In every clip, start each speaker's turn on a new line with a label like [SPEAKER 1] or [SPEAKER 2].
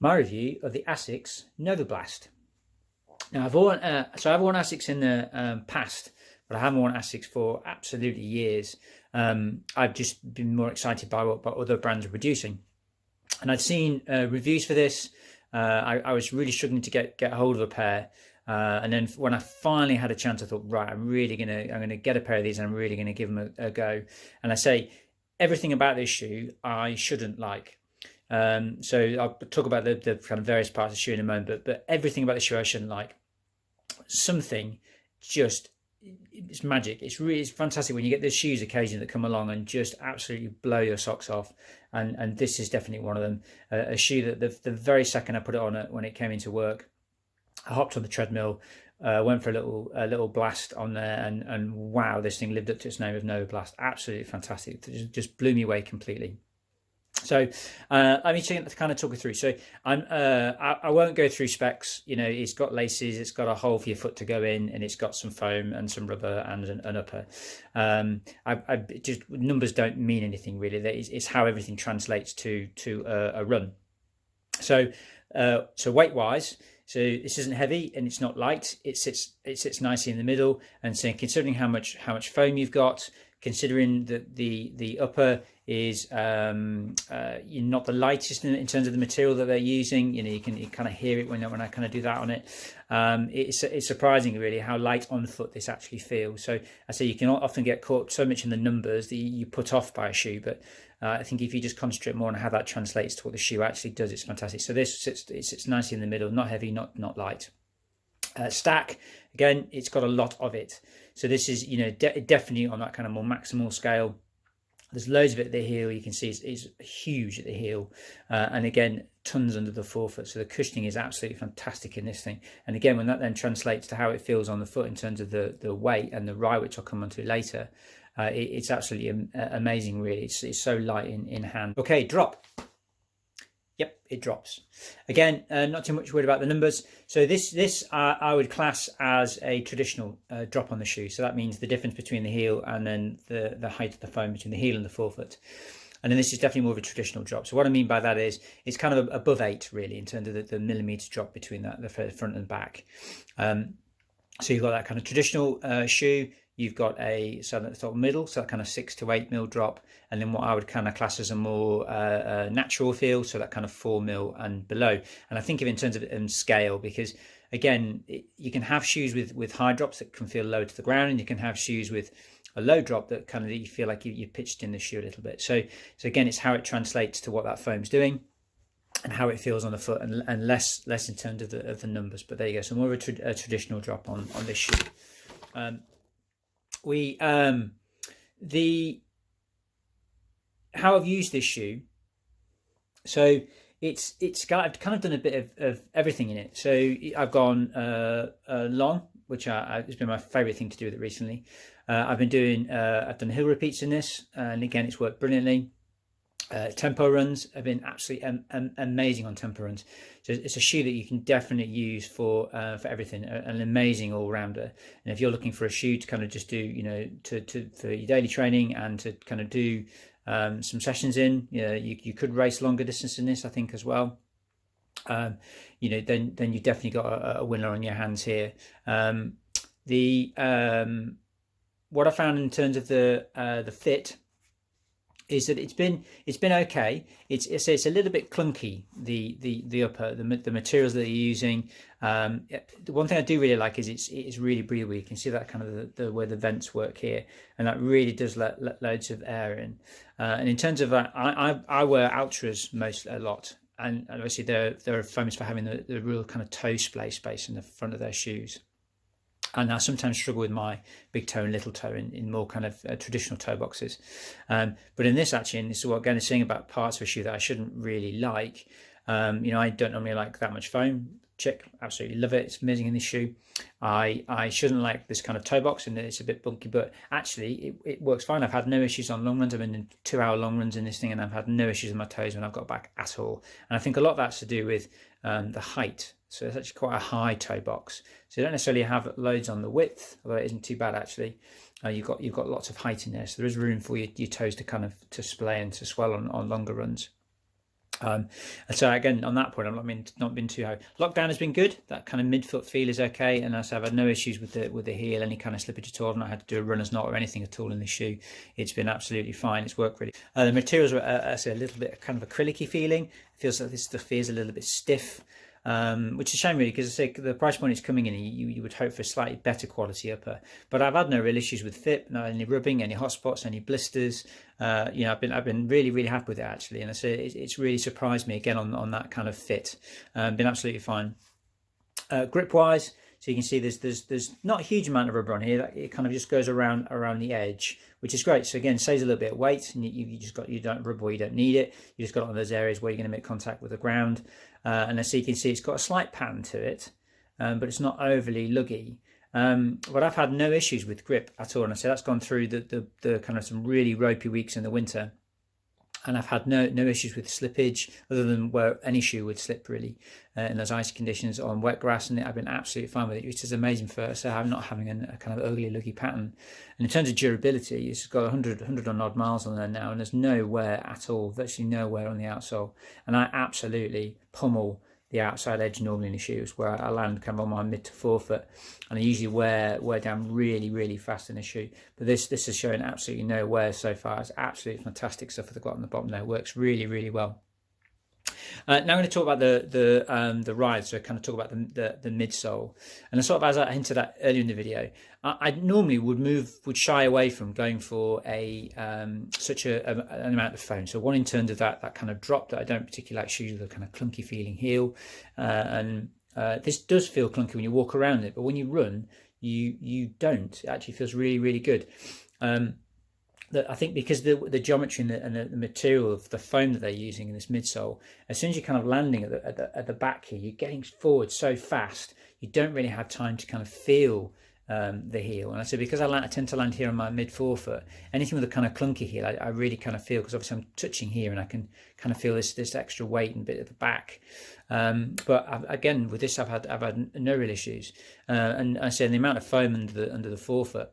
[SPEAKER 1] my review of the Asics Novablast. Now, I've worn Asics in the past, but I haven't worn Asics for absolutely years. I've just been more excited by what other brands are producing, and I'd seen reviews for this. I was really struggling to get a hold of a pair, and then when I finally had a chance, I thought, right, I'm gonna get a pair of these, and I'm really gonna give them a go. And I say everything about this shoe I shouldn't like. So I'll talk about the kind of various parts of the shoe in a moment, but everything about the shoe I shouldn't like. Something just, it's magic. It's fantastic when you get the shoes occasionally that come along and just absolutely blow your socks off, and this is definitely one of them. A shoe that the very second I put it on when it came into work, I hopped on the treadmill, went for a little blast on there, and wow, this thing lived up to its name of Novablast. Absolutely fantastic. It just blew me away completely. So let me kind of talk it through. So I won't go through specs. You know, it's got laces, it's got a hole for your foot to go in, and it's got some foam and some rubber and an upper. I just, numbers don't mean anything really. It's how everything translates to a run. So weight wise, so this isn't heavy and it's not light. It sits nicely in the middle, and so considering how much foam you've got, considering that the upper is not the lightest in terms of the material that they're using. You know, you kind of hear it when I kind of do that on it. It's surprising really how light on foot this actually feels. So I say you can often get caught so much in the numbers that you put off by a shoe, but I think if you just concentrate more on how that translates to what the shoe actually does, it's fantastic. So this sits nicely in the middle, not heavy, not light. Stack, again, it's got a lot of it. So this is, you know, definitely on that kind of more maximal scale. There's loads of it at the heel. You can see it's huge at the heel, and again, tons under the forefoot. So the cushioning is absolutely fantastic in this thing. And again, when that then translates to how it feels on the foot in terms of the weight and the ride, which I'll come on to later, it's absolutely amazing. Really, it's so light in hand. Okay, drop. Yep, it drops. Again, not too much worried about the numbers. So this I would class as a traditional drop on the shoe. So that means the difference between the heel and then the height of the foam between the heel and the forefoot. And then this is definitely more of a traditional drop. So what I mean by that is it's kind of above 8 really in terms of the millimetre drop between the front and back. So you've got that kind of traditional shoe. You've got a at the top middle, so that kind of 6 to 8 mil drop, and then what I would kind of class as a more natural feel, so that kind of 4 mil and below. And I think of it in terms of scale, because again, you can have shoes with high drops that can feel low to the ground, and you can have shoes with a low drop that kind of you feel like you pitched in the shoe a little bit. So again, it's how it translates to what that foam's doing and how it feels on the foot, and less in terms of the numbers. But there you go. So more of a traditional drop on this shoe. How I've used this shoe, so I've kind of done a bit of everything in it. So I've gone long, which it's been my favorite thing to do with it recently. I've done hill repeats in this, and again, it's worked brilliantly. Tempo runs have been absolutely amazing on tempo runs. So it's a shoe that you can definitely use for everything. An amazing all-rounder. And if you're looking for a shoe to kind of just do, you know, for your daily training and to kind of do some sessions in, you know, you could race longer distance in this, I think, as well. You know, then you definitely got a winner on your hands here. What I found in terms of the fit is that it's been okay. It's a little bit clunky, the upper, the materials that you're using. The one thing I do really like is it's really breathable. You can see that kind of the where the vents work here, and that really does let loads of air in. And in terms of that, I wear Ultras a lot, and obviously they're famous for having the real kind of toe splay space in the front of their shoes. And I sometimes struggle with my big toe and little toe in more kind of traditional toe boxes. But in this, actually, and this is what again is saying about parts of a shoe that I shouldn't really like. You know, I don't normally like that much foam. Check, absolutely love it. It's amazing in this shoe. I shouldn't like this kind of toe box, and it's a bit bunky, but actually it works fine. I've had no issues on long runs. I've been in 2-hour long runs in this thing, and I've had no issues with my toes when I've got back at all. And I think a lot of that's to do with the height. So it's actually quite a high toe box. So you don't necessarily have loads on the width, although it isn't too bad actually. You've got lots of height in there, so there is room for your toes to kind of to splay and to swell on longer runs. And so again, on that point, I've not been too high. Lockdown has been good. That kind of midfoot feel is okay, and as I've had no issues with the heel, any kind of slippage at all. I've not had to do a runner's knot or anything at all in the shoe. It's been absolutely fine. It's worked really. The materials are I say a little bit kind of a acrylic-y feeling. It feels like this stuff feels a little bit stiff. Which is a shame really, because I say the price point is coming in, you would hope for a slightly better quality upper. But I've had no real issues with fit, not any rubbing, any hot spots, any blisters. I've been really happy with it actually, and I say it's really surprised me again on that kind of fit. Been absolutely fine. Grip wise, so you can see there's not a huge amount of rubber on here. It kind of just goes around the edge, which is great. So again, saves a little bit of weight, and you don't rub where you don't need it. You just got it on those areas where you're going to make contact with the ground. And as you can see, it's got a slight pattern to it, but it's not overly luggy. But I've had no issues with grip at all, and I say that's gone through the kind of some really ropey weeks in the winter, and I've had no issues with slippage other than where any shoe would slip really in those icy conditions on wet grass, and I've been absolutely fine with it, which is amazing for I'm not having a kind of ugly luggy pattern. And in terms of durability, it's got 100 and odd miles on there now, and there's no wear at all, virtually no wear on the outsole, and I absolutely pummel the outside edge normally in the shoes, where I land kind of on my mid to forefoot, and I usually wear down really fast in the shoe. But this is showing absolutely no wear so far. It's absolutely fantastic stuff that they've got on the bottom there. It works really well. Now I'm going to talk about the ride, so I kind of talk about the midsole, and sort of as I hinted at earlier in the video, I normally would shy away from going for such an amount of foam. So one in terms of that kind of drop that I don't particularly like shoes with a kind of clunky feeling heel, and this does feel clunky when you walk around it, but when you run, you don't. It actually feels really good. I think because the geometry and the material of the foam that they're using in this midsole, as soon as you're kind of landing at the back here, you're getting forward so fast, you don't really have time to kind of feel the heel. And I say because I tend to land here on my mid forefoot, anything with a kind of clunky heel, I really kind of feel, because obviously I'm touching here and I can kind of feel this extra weight and bit at the back. But again, with this, I've had no real issues. And I say the amount of foam under the forefoot.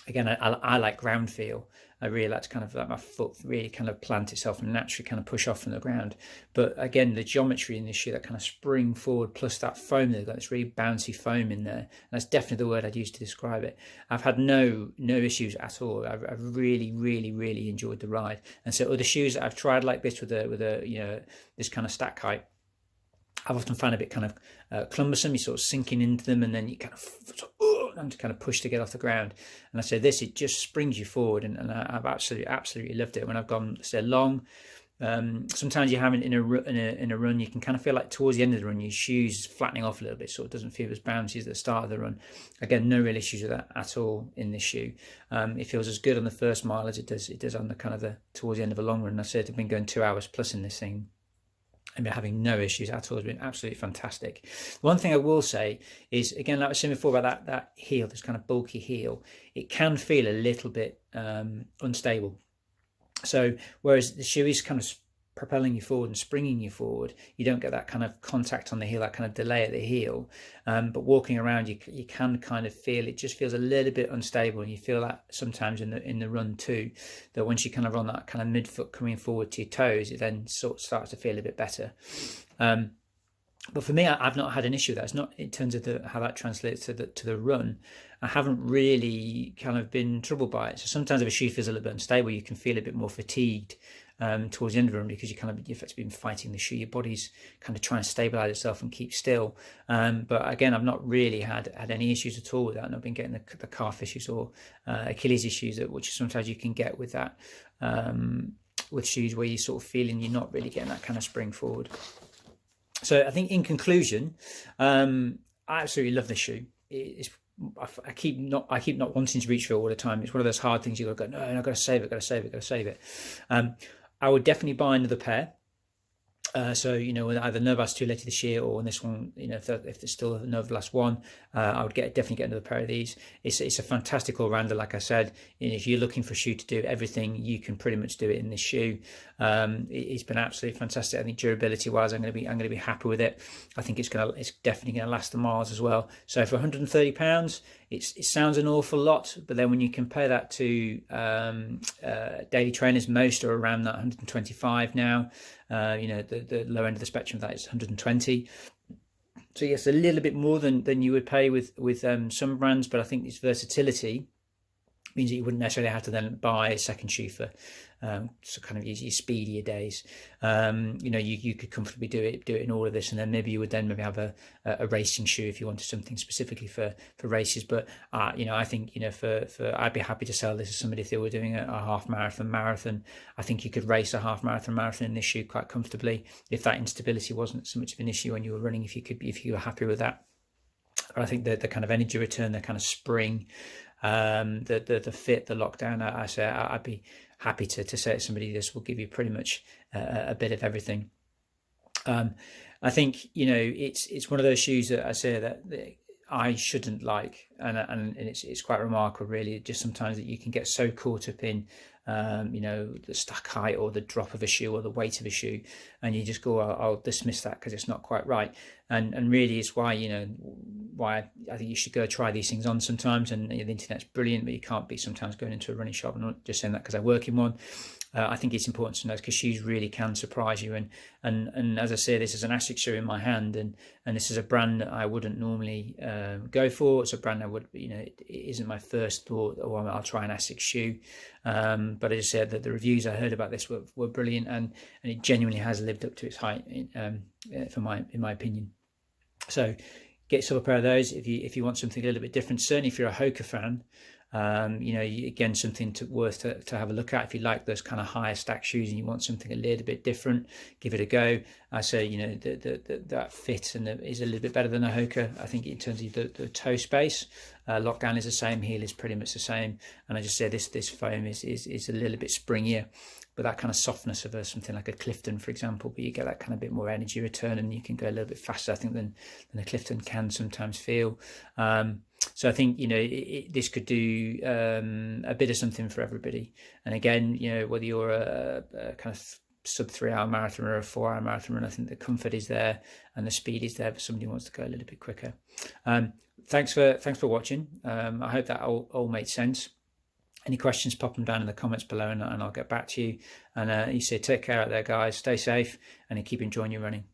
[SPEAKER 1] Again, I like ground feel. I really like to kind of let my foot really kind of plant itself and naturally kind of push off from the ground. But again, the geometry in this shoe, that kind of spring forward, plus that foam, they've got this really bouncy foam in there. And that's definitely the word I'd use to describe it. I've had no issues at all. I've really enjoyed the ride. And so other shoes that I've tried like this with this kind of stack height, I've often found a bit kind of cumbersome. You're sort of sinking into them, and then you kind of push to get off the ground. And I say this, it just springs you forward, and I've absolutely loved it when I've gone long. Sometimes you have it in a run, you can kind of feel like towards the end of the run your shoes flattening off a little bit, so it doesn't feel as bouncy as the start of the run. Again, no real issues with that at all in this shoe. It feels as good on the first mile as it does on the kind of towards the end of a long run. I said I've been going 2 hours plus in this thing, and been having no issues at all. It's been absolutely fantastic. One thing I will say is, again, like I was saying before about that heel, this kind of bulky heel, it can feel a little bit unstable. So whereas the shoe is kind of propelling you forward and springing you forward, you don't get that kind of contact on the heel, that kind of delay at the heel. But walking around, you can kind of feel, it just feels a little bit unstable, and you feel that sometimes in the run too, that once you kind of run that kind of midfoot coming forward to your toes, it then sort of starts to feel a bit better. But for me, I've not had an issue with that. It's not in terms of how that translates to the run. I haven't really kind of been troubled by it. So sometimes if a shoe feels a little bit unstable, you can feel a bit more fatigued towards the end of the run, because you've effectively been fighting the shoe. Your body's kind of trying to stabilize itself and keep still. But again, I've not really had any issues at all with that. I've not been getting the calf issues or Achilles issues, which sometimes you can get with that, with shoes where you're sort of feeling you're not really getting that kind of spring forward. So I think in conclusion, I absolutely love this shoe. I keep not wanting to reach for it all the time. It's one of those hard things you've got to go, no, I've got to save it. I would definitely buy another pair. So, with either Novablast 2 later this year, or in this one, if there's still a Novablast 1, I would definitely get another pair of these. It's a fantastic all-rounder, like I said. If you're looking for a shoe to do everything, you can pretty much do it in this shoe. It's been absolutely fantastic. I think durability-wise, I'm going to be happy with it. I think it's definitely going to last the miles as well. So for £130, it sounds an awful lot, but then when you compare that to daily trainers, most are around that 125 now. The low end of the spectrum of that is 120. So yes, a little bit more than you would pay with some brands, but I think this versatility means that you wouldn't necessarily have to then buy a second shoe for so kind of your speedier days. You could comfortably do it in all of this, and then maybe you would then maybe have a racing shoe if you wanted something specifically for races. But I think for I'd be happy to sell this to somebody if they were doing a half marathon. I think you could race a half marathon in this shoe quite comfortably if that instability wasn't so much of an issue when you were running. If you were happy with that. But I think the kind of energy return, the kind of spring, the fit, the lockdown, I'd be happy to say to somebody this will give you pretty much a bit of everything. I think it's one of those shoes that I say that I shouldn't like, and it's quite remarkable really, just sometimes that you can get so caught up in the stack height or the drop of a shoe or the weight of a shoe, and you just go, I'll dismiss that because it's not quite right. And really it's why I think you should go try these things on sometimes. And the internet's brilliant, but you can't be sometimes going into a running shop. I'm not just saying that because I work in one. I think it's important to know because shoes really can surprise you. And as I say, this is an Asics shoe in my hand, and this is a brand that I wouldn't normally go for. It's a brand I would, it isn't my first thought, I'll try an Asics shoe. But as I said, that the reviews I heard about this were brilliant, and it genuinely has lived up to its height, in my opinion. So get yourself a pair of those if you want something a little bit different. Certainly if you're a Hoka fan, again, something worth to have a look at. If you like those kind of higher stack shoes and you want something a little bit different, give it a go. I say, that fit is a little bit better than a Hoka. I think in terms of the toe space, lockdown is the same, heel is pretty much the same. And I just say this foam is a little bit springier, but that kind of softness of something like a Clifton, for example, but you get that kind of bit more energy return and you can go a little bit faster, I think, than a Clifton can sometimes feel. So I think, this could do a bit of something for everybody. And again, whether you're a kind of sub 3 hour marathon or a 4 hour marathon, I think the comfort is there and the speed is there, but somebody who wants to go a little bit quicker. Thanks for watching. I hope that all made sense. Any questions, pop them down in the comments below and I'll get back to you. And you say take care out there, guys. Stay safe and keep enjoying your running.